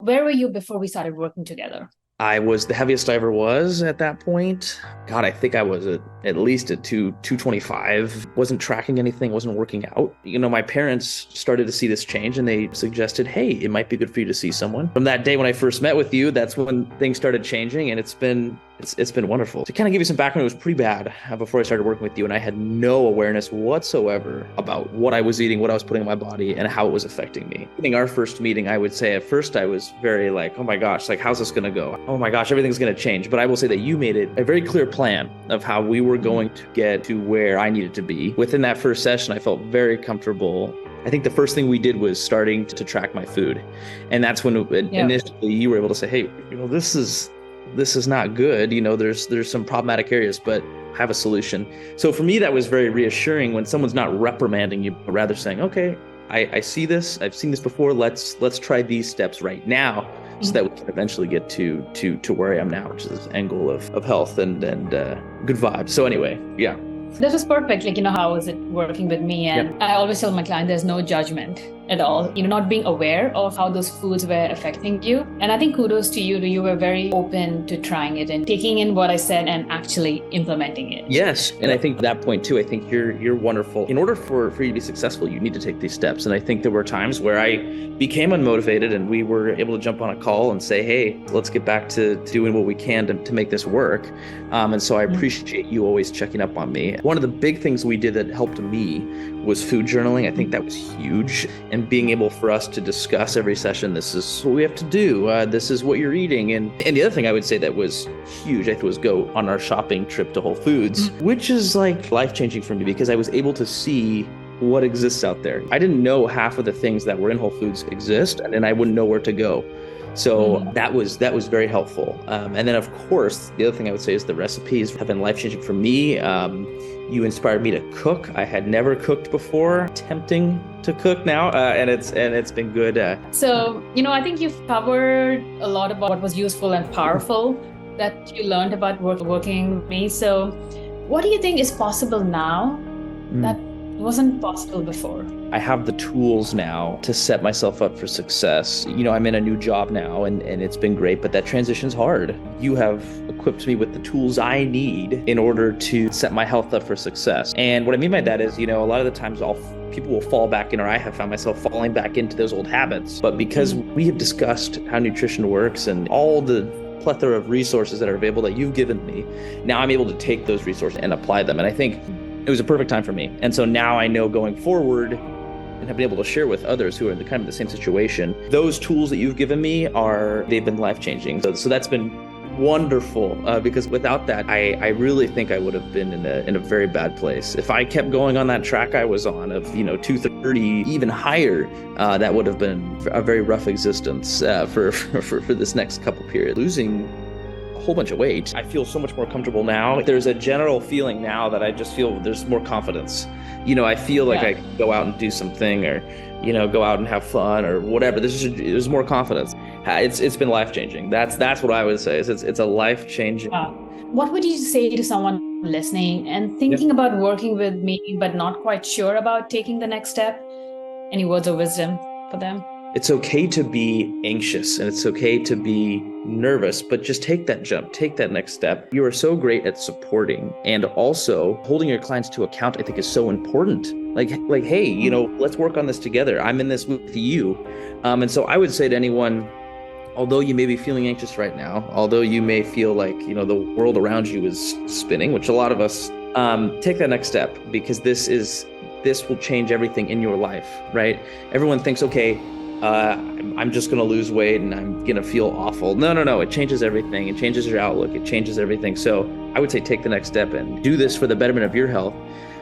Where were you before we started working together? I was the heaviest I ever was at that point. God, I think I was at least at 225. Wasn't tracking anything, wasn't working out. My parents started to see this change and they suggested, hey, it might be good for you to see someone. From that day when I first met with you, that's when things started changing, and it's been wonderful. To kind of give you some background, it was pretty bad before I started working with you, and I had no awareness whatsoever about what I was eating, what I was putting in my body, and how it was affecting me. In our first meeting, I would say at first I was very like, oh my gosh, like how's this going to go? Oh my gosh, everything's going to change. But I will say that you made it a very clear plan of how we were going to get to where I needed to be. Within that first session, I felt very comfortable. I think the first thing we did was starting to track my food. And that's when initially you were able to say, hey, this is not good. There's some problematic areas, but I have a solution. So for me, that was very reassuring when someone's not reprimanding you, but rather saying, okay, I see this, I've seen this before. Let's try these steps right now so that we can eventually get to where I am now, which is this end goal of health and good vibes. So anyway, yeah. That was perfect. Like, how is it working with me? And I always tell my client there's no judgment at all. Not being aware of how those foods were affecting you. And I think kudos to you. You were very open to trying it and taking in what I said and actually implementing it. Yes. And I think that point too, I think you're wonderful. In order for you to be successful, you need to take these steps. And I think there were times where I became unmotivated and we were able to jump on a call and say, hey, let's get back to doing what we can to make this work. And so I appreciate you always checking up on me. One of the big things we did that helped me was food journaling. I think that was huge. And being able for us to discuss every session, this is what we have to do. This is what you're eating. And the other thing I would say that was huge, I think, was go on our shopping trip to Whole Foods, which is like life-changing for me because I was able to see what exists out there. I didn't know half of the things that were in Whole Foods exist, and I wouldn't know where to go. So that was very helpful. And then, of course, the other thing I would say is the recipes have been life-changing for me. You inspired me to cook. I had never cooked before. Tempting to cook now, and it's been good. So, I think you've covered a lot about what was useful and powerful that you learned about working with me. So, what do you think is possible now that wasn't possible before? I have the tools now to set myself up for success. I'm in a new job now and it's been great, but that transition's hard. You have equipped me with the tools I need in order to set my health up for success. And what I mean by that is, a lot of the times people will fall back in, or I have found myself falling back into those old habits. But because we have discussed how nutrition works and all the plethora of resources that are available that you've given me, now I'm able to take those resources and apply them. And I think it was a perfect time for me. And so now I know going forward, and have been able to share with others who are in kind of the same situation, those tools that you've given me they've been life-changing. So that's been wonderful because without that, I really think I would have been in a very bad place. If I kept going on that track I was on of 230, even higher, that would have been a very rough existence for this next couple periods. Losing a whole bunch of weight, I feel so much more comfortable now. There's a general feeling now that I just feel there's more confidence. I feel like I can go out and do something, or go out and have fun or whatever. There's more confidence. It's been life-changing. That's what I would say. It's a life-changing. What would you say to someone listening and thinking about working with me but not quite sure about taking the next step? Any words of wisdom for them? It's okay to be anxious and it's okay to be nervous, but just take that jump, take that next step. You are so great at supporting, and also holding your clients to account, I think, is so important. Like, hey, let's work on this together. I'm in this with you. And so I would say to anyone, although you may be feeling anxious right now, although you may feel like, the world around you is spinning, which a lot of us, take that next step, because this will change everything in your life, right? Everyone thinks, okay, I'm just going to lose weight and I'm going to feel awful. No. It changes everything. It changes your outlook. It changes everything. So I would say take the next step and do this for the betterment of your health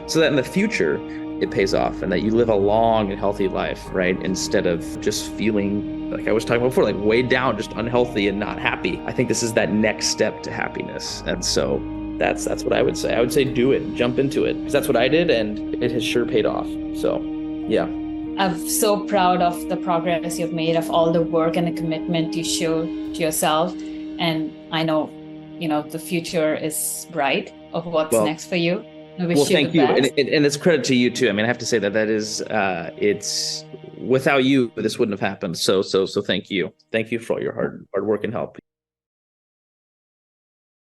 so that in the future it pays off and that you live a long and healthy life, right? Instead of just feeling, like I was talking about before, like weighed down, just unhealthy and not happy. I think this is that next step to happiness. And so that's what I would say. I would say do it, jump into it, because that's what I did and it has sure paid off. So yeah. I'm so proud of the progress you've made, of all the work and the commitment you show to yourself. And I know, the future is bright of what's next for you. I wish Well, you the thank you. best. And it's credit to you too. I mean, I have to say that is, it's without you, this wouldn't have happened. So thank you. Thank you for all your hard work and help.